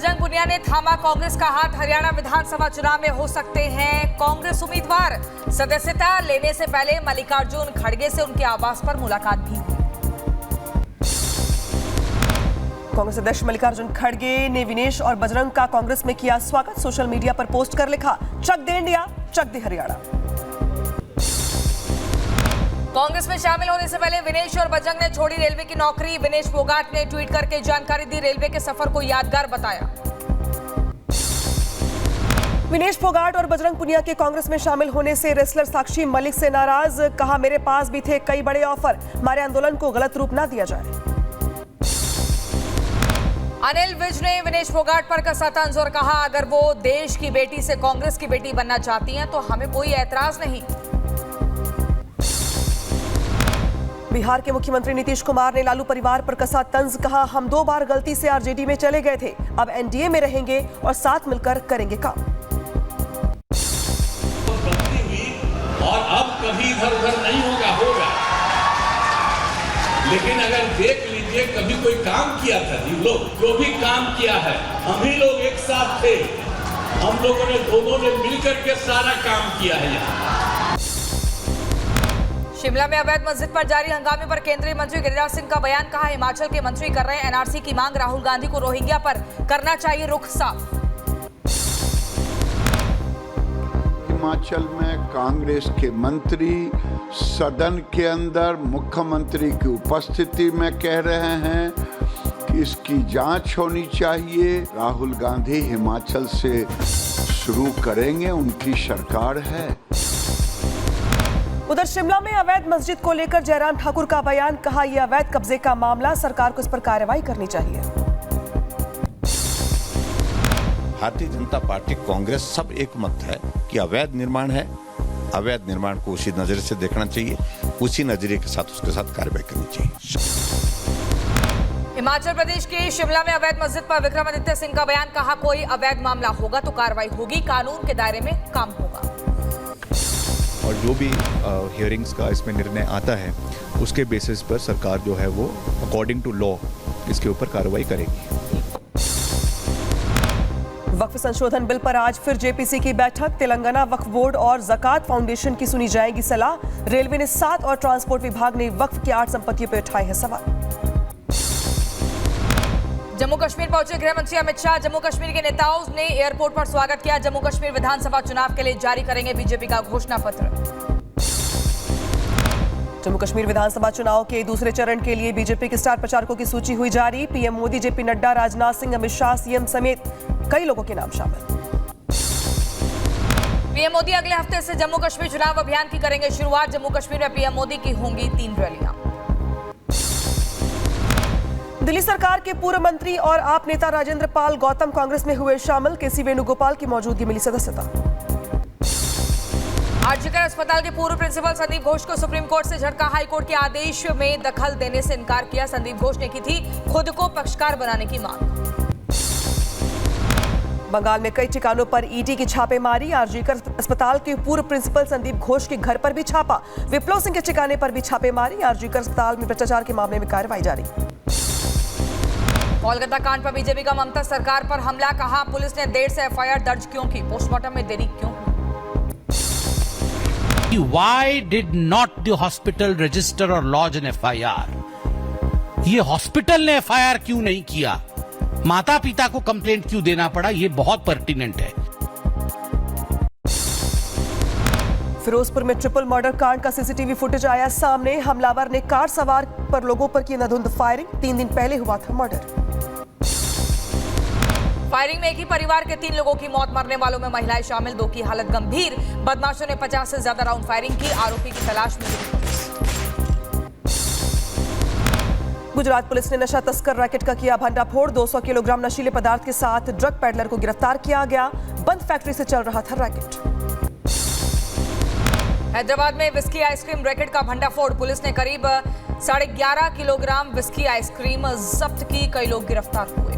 बजरंग पुनिया ने थामा कांग्रेस का हाथ। हरियाणा विधानसभा चुनाव में हो सकते हैं कांग्रेस उम्मीदवार। सदस्यता लेने से पहले मल्लिकार्जुन खड़गे से उनके आवास पर मुलाकात भी हुई। कांग्रेस अध्यक्ष मल्लिकार्जुन खड़गे ने विनेश और बजरंग का कांग्रेस में किया स्वागत। सोशल मीडिया पर पोस्ट कर लिखा, चक दे इंडिया, चक दे हरियाणा। कांग्रेस में शामिल होने से पहले विनेश और बजरंग ने छोड़ी रेलवे की नौकरी। विनेश फोगाट ने ट्वीट करके जानकारी दी, रेलवे के सफर को यादगार बताया। विनेश फोगाट और बजरंग पुनिया के कांग्रेस में शामिल होने से रेसलर साक्षी मलिक से नाराज। कहा, मेरे पास भी थे कई बड़े ऑफर, हमारे आंदोलन को गलत रूप ना दिया जाए। अनिल विज ने विनेश फोगाट पर कसा तंज और कहा, अगर वो देश की बेटी से कांग्रेस की बेटी बनना चाहती हैं तो हमें कोई ऐतराज नहीं। बिहार के मुख्यमंत्री नीतीश कुमार ने लालू परिवार पर कसा तंज। कहा, हम 2 बार गलती से आरजेडी में चले गए थे, अब एनडीए में रहेंगे और साथ मिलकर करेंगे काम। गलती हुई और अब कभी इधर उधर नहीं होगा। लेकिन अगर देख लीजिए, कभी कोई काम किया था, लोग जो भी काम किया है, हम ही लोग एक साथ थे, हम लोगों ने दोनों ने मिलकर के सारा काम किया है। यहाँ शिमला में अवैध मस्जिद पर जारी हंगामे पर केंद्रीय मंत्री गिरिराज सिंह का बयान। कहा, हिमाचल के मंत्री कर रहे हैं एनआरसी की मांग, राहुल गांधी को रोहिंग्या पर करना चाहिए रुख साफ। हिमाचल में कांग्रेस के मंत्री सदन के अंदर मुख्यमंत्री की उपस्थिति में कह रहे हैं कि इसकी जांच होनी चाहिए। राहुल गांधी हिमाचल से शुरू करेंगे, उनकी सरकार है। उधर शिमला में अवैध मस्जिद को लेकर जयराम ठाकुर का बयान। कहा, यह अवैध कब्जे का मामला, सरकार को इस पर कार्रवाई करनी चाहिए। भारतीय जनता पार्टी, कांग्रेस सब एक मत है कि अवैध निर्माण है, अवैध निर्माण को उसी नजरिए से देखना चाहिए, उसी नजरिए के साथ उसके साथ कार्रवाई करनी चाहिए। हिमाचल प्रदेश के शिमला में अवैध मस्जिद पर विक्रमादित्य सिंह का बयान। कहा, कोई अवैध मामला होगा तो कार्रवाई होगी, कानून के दायरे में काम होगा। और जो भी हियरिंग्स का इसमें निर्णय आता है, उसके बेसिस पर सरकार जो है वो अकॉर्डिंग टू लॉ इसके ऊपर कार्रवाई करेगी। वक्फ संशोधन बिल पर आज फिर जेपीसी की बैठक। तेलंगाना वक्फ बोर्ड और ज़कात फाउंडेशन की सुनी जाएगी सलाह। रेलवे ने 7 और ट्रांसपोर्ट विभाग ने वक्फ की 8 संपत्तियों पर उठाए हैं सवाल। जम्मू कश्मीर पहुंचे गृह मंत्री अमित शाह। जम्मू कश्मीर के नेताओं ने एयरपोर्ट पर स्वागत किया। जम्मू कश्मीर विधानसभा चुनाव के लिए जारी करेंगे बीजेपी का घोषणा पत्र। जम्मू कश्मीर विधानसभा चुनाव के दूसरे चरण के लिए बीजेपी के स्टार प्रचारकों की सूची हुई जारी। PM Modi, JP Nadda, Rajnath Singh, Amit Shah, CM समेत कई लोगों के नाम शामिल। पीएम मोदी अगले हफ्ते से जम्मू कश्मीर चुनाव अभियान की करेंगे शुरुआत। जम्मू कश्मीर में पीएम मोदी की होंगी 3 रैलियां। दिल्ली सरकार के पूर्व मंत्री और आप नेता राजेंद्र पाल गौतम कांग्रेस में हुए शामिल। केसी वेणुगोपाल की मौजूदगी मिली सदस्यता। आरजीकर अस्पताल के पूर्व प्रिंसिपल संदीप घोष को सुप्रीम कोर्ट से झटका। हाईकोर्ट के आदेश में दखल देने से इनकार किया। संदीप घोष ने की थी खुद को पक्षकार बनाने की मांग। बंगाल में कई ठिकानों पर ईडी की छापेमारी। आरजीकर अस्पताल के पूर्व प्रिंसिपल संदीप घोष के घर पर भी छापा। विप्लव सिंह के ठिकाने पर भी छापेमारी। आरजीकर अस्पताल में भ्रष्टाचार के मामले में कार्रवाई जारी। कोलकाता कांड पर बीजेपी का ममता सरकार पर हमला। कहा, पुलिस ने देर से एफआईआर दर्ज क्यों की, पोस्टमार्टम में देरी क्यों? Why did not the hospital register or lodge an FIR? ये हॉस्पिटल ने FIR क्यों नहीं किया, माता पिता को कंप्लेंट क्यों देना पड़ा, ये बहुत पर्टिनेंट है। फिरोजपुर में ट्रिपल मर्डर कांड का सीसीटीवी फुटेज आया सामने। हमलावर ने कार सवार पर लोगों पर की अंधाधुंध फायरिंग। 3 दिन पहले हुआ था मर्डर। फायरिंग में एक ही परिवार के 3 लोगों की मौत। मरने वालों में महिलाएं शामिल, 2 की हालत गंभीर। बदमाशों ने 50 से ज्यादा राउंड फायरिंग की। आरोपी की तलाश में गुजरात पुलिस ने नशा तस्कर रैकेट का किया भंडाफोड़। 200 किलोग्राम नशीले पदार्थ के साथ ड्रग पैडलर को गिरफ्तार किया गया। बंद फैक्ट्री से चल रहा था रैकेट। हैदराबाद में विस्की आइसक्रीम रैकेट का भंडाफोड़। पुलिस ने करीब 11.5 किलोग्राम विस्की आइसक्रीम जब्त की। कई लोग गिरफ्तार हुए।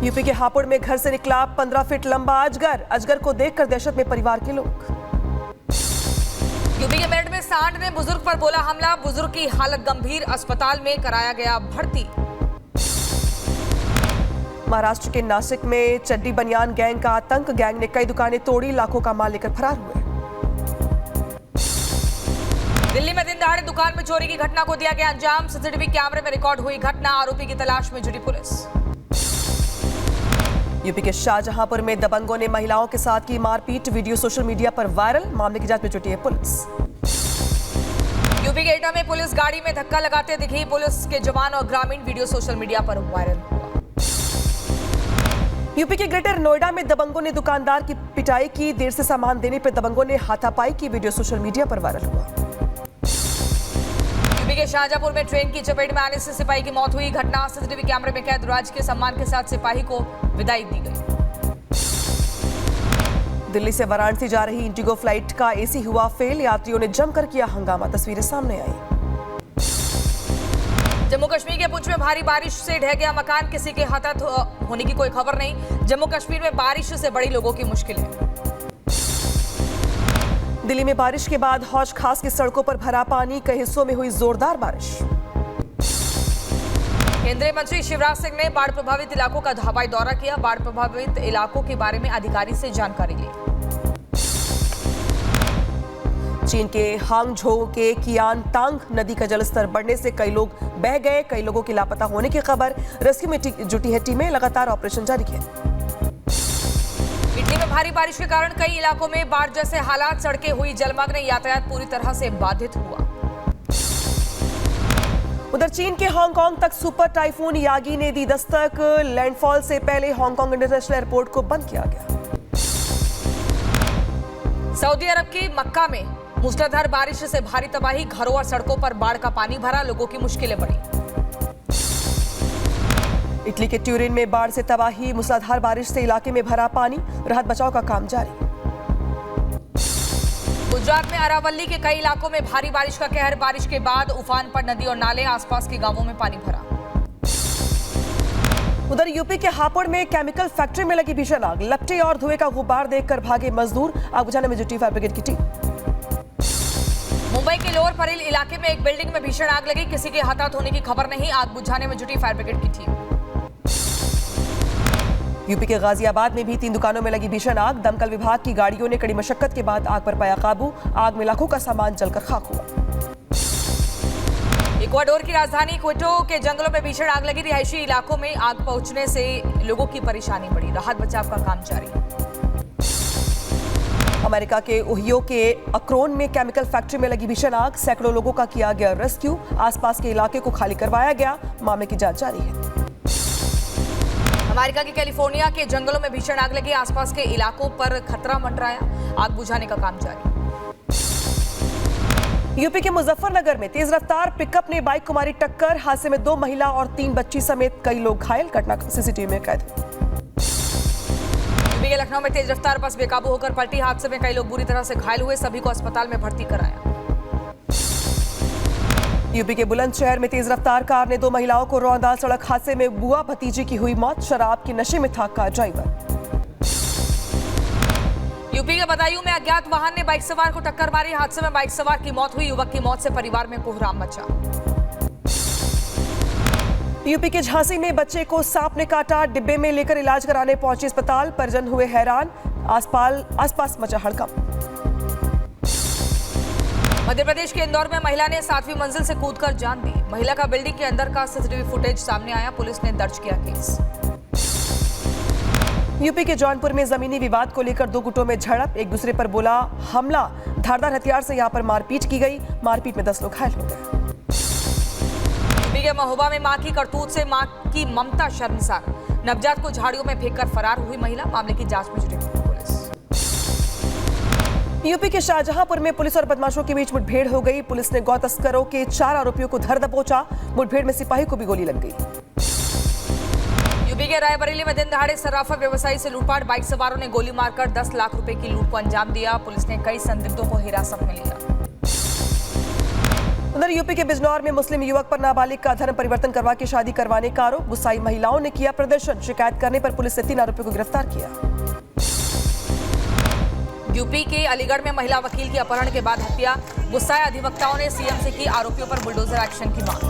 यूपी के हापुड़ में घर से निकला 15 फीट लंबा अजगर। अजगर को देखकर दहशत में परिवार के लोग। यूपी के मेरठ में सांड ने बुजुर्ग पर बोला हमला। बुजुर्ग की हालत गंभीर, अस्पताल में कराया गया भर्ती। महाराष्ट्र के नासिक में चड्डी बनियान गैंग का आतंक, गैंग ने कई दुकानें तोड़ी, लाखों का माल लेकर फरार हुए। दिल्ली में दिन दहाड़े दुकान में चोरी की घटना को दिया गया अंजाम, सीसीटीवी कैमरे में रिकॉर्ड हुई घटना, आरोपी की तलाश में जुटी पुलिस। यूपी के शाहजहांपुर में दबंगों ने महिलाओं के साथ की मारपीट, वीडियो सोशल मीडिया पर वायरल, मामले की जांच में जुटी है पुलिस। यूपी के एटा में पुलिस गाड़ी में धक्का लगाते दिखी पुलिस के जवान और ग्रामीण, वीडियो सोशल मीडिया पर वायरल हुआ। यूपी के ग्रेटर नोएडा में दबंगों ने दुकानदार की पिटाई की, देर से सामान देने पर दबंगों ने हाथापाई की, वीडियो सोशल मीडिया पर वायरल हुआ। यूपी के शाहजहांपुर में ट्रेन की चपेट में आने से सिपाही की मौत हुई, घटना सीसीटीवी कैमरे में कैद, राज्य के सम्मान के साथ सिपाही को विदाई दी गई। दिल्ली से वाराणसी जा रही इंडिगो फ्लाइट का एसी हुआ फेल, यात्रियों ने जमकर किया हंगामा, तस्वीरें सामने आई। जम्मू कश्मीर के पुंछ में भारी बारिश से ढह गया मकान, किसी के हताहत होने की कोई खबर नहीं। जम्मू कश्मीर में बारिश से बड़ी लोगों की मुश्किलें। दिल्ली में बारिश के बाद हौज खास की सड़कों पर भरा पानी, कई हिस्सों में हुई जोरदार बारिश। केंद्रीय मंत्री शिवराज सिंह ने बाढ़ प्रभावित इलाकों का हवाई दौरा किया, बाढ़ प्रभावित इलाकों के बारे में अधिकारी से जानकारी ली। चीन के हांगझोउ के कियानतांग नदी का जलस्तर बढ़ने से कई लोग बह गए, कई लोगों की लापता होने की खबर, रेस्क्यू में जुटी है टीमें, लगातार ऑपरेशन जारी है। इटली में भारी बारिश के कारण कई इलाकों में बाढ़ जैसे हालात, सड़कें हुई जलमग्न, यातायात पूरी तरह से बाधित हुआ। उधर चीन के हांगकांग तक सुपर टाइफून यागी ने दी दस्तक, लैंडफॉल से पहले हांगकांग इंटरनेशनल एयरपोर्ट को बंद किया गया। सऊदी अरब के मक्का में मूसलाधार बारिश से भारी तबाही, घरों और सड़कों पर बाढ़ का पानी भरा, लोगों की मुश्किलें बढ़ी। इटली के ट्यूरिन में बाढ़ से तबाही, मूसलाधार बारिश से इलाके में भरा पानी, राहत बचाव का काम जारी। गुजरात में अरावली के कई इलाकों में भारी बारिश का कहर, बारिश के बाद उफान पर नदी और नाले, आसपास के गांवों में पानी भरा। उधर यूपी के हापुड़ में केमिकल फैक्ट्री में लगी भीषण आग, लपटे और धुएं का गुब्बार देखकर भागे मजदूर, आग बुझाने में जुटी फायर ब्रिगेड की टीम। मुंबई के लोअर परेल इलाके में एक बिल्डिंग में भीषण आग लगी, किसी के हताहत होने की खबर नहीं, आग बुझाने में जुटी फायर ब्रिगेड की टीम। यूपी के गाजियाबाद में भी 3 दुकानों में लगी भीषण आग, दमकल विभाग की गाड़ियों ने कड़ी मशक्कत के बाद आग पर पाया काबू, आग में लाखों का सामान जलकर खाक हुआ। इक्वाडोर की राजधानी क्विटो के जंगलों में भीषण आग लगी, रिहायशी इलाकों में आग पहुंचने से लोगों की परेशानी बढ़ी, राहत बचाव का काम जारी। अमेरिका के ओहियो के अक्रोन में केमिकल फैक्ट्री में लगी भीषण आग, सैकड़ों लोगों का किया गया रेस्क्यू, आसपास के इलाके को खाली करवाया गया, मामले की जांच जारी है। अमेरिका के कैलिफोर्निया के जंगलों में भीषण आग लगी, आसपास के इलाकों पर खतरा मंडराया, आग बुझाने का काम जारी। यूपी के मुजफ्फरनगर में तेज रफ्तार पिकअप ने बाइक को मारी टक्कर, हादसे में 2 महिला और 3 बच्ची समेत कई लोग घायल, घटना सीसीटीवी में कैद। यूपी के लखनऊ में तेज रफ्तार बस बेकाबू होकर पलटी, हादसे में कई लोग बुरी तरह से घायल हुए, सभी को अस्पताल में भर्ती कराया। यूपी के बुलंदशहर में तेज रफ्तार कार ने 2 महिलाओं को रौंदा, सड़क हादसे में बुआ भतीजी की हुई मौत, शराब के नशे में था कार ड्राइवर। यूपी के बदायूं में अज्ञात वाहन ने बाइक सवार को टक्कर मारी, हादसे में बाइक सवार की मौत हुई, युवक की मौत से परिवार में कोहराम मचा। यूपी के झांसी में बच्चे को सांप ने काटा, डिब्बे में लेकर इलाज कराने पहुंचे अस्पताल, परिजन हुए हैरान, आसपास मचा हड़कंप। मध्य प्रदेश के इंदौर में महिला ने 7वीं मंजिल से कूदकर जान दी, महिला का बिल्डिंग के अंदर का सीसीटीवी फुटेज सामने आया, पुलिस ने दर्ज किया केस। यूपी के जौनपुर में जमीनी विवाद को लेकर 2 गुटों में झड़प, एक दूसरे पर बोला हमला, धारदार हथियार से यहां पर मारपीट की गई, मारपीट में 10 लोग घायल हो गए। यूपी के महोबा में मां की करतूत से मां की ममता शर्मसार, नवजात को झाड़ियों में फेंककर फरार हुई महिला, मामले की जांच में जुटी पुलिस। यूपी के शाहजहांपुर में पुलिस और बदमाशों के बीच मुठभेड़ हो गई, पुलिस ने गौ तस्करों के 4 आरोपियों को धर दबोचा, मुठभेड़ में सिपाही को भी गोली लग गई। यूपी के रायबरेली में दिन दहाड़े सर्राफा व्यवसायी से लूटपाट, बाइक सवारों ने गोली मारकर 10 लाख रुपए की लूट को अंजाम दिया, पुलिस ने कई संदिग्धों को हिरासत में लिया। उधर यूपी के बिजनौर में मुस्लिम युवक पर नाबालिग का धर्म परिवर्तन करवा के शादी करवाने का आरोप, गुस्साई महिलाओं ने किया प्रदर्शन, शिकायत करने पर पुलिस ने 3 आरोपियों को गिरफ्तार किया। यूपी के अलीगढ़ में महिला वकील की अपहरण के बाद हत्या, गुस्साए अधिवक्ताओं ने सीएम से की आरोपियों पर बुलडोजर एक्शन की मांग।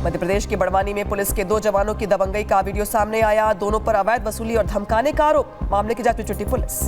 मध्य प्रदेश के बड़वानी में पुलिस के 2 जवानों की दबंगई का वीडियो सामने आया। दोनों पर अवैध वसूली और धमकाने का आरोप। मामले की जांच में जुटी पुलिस।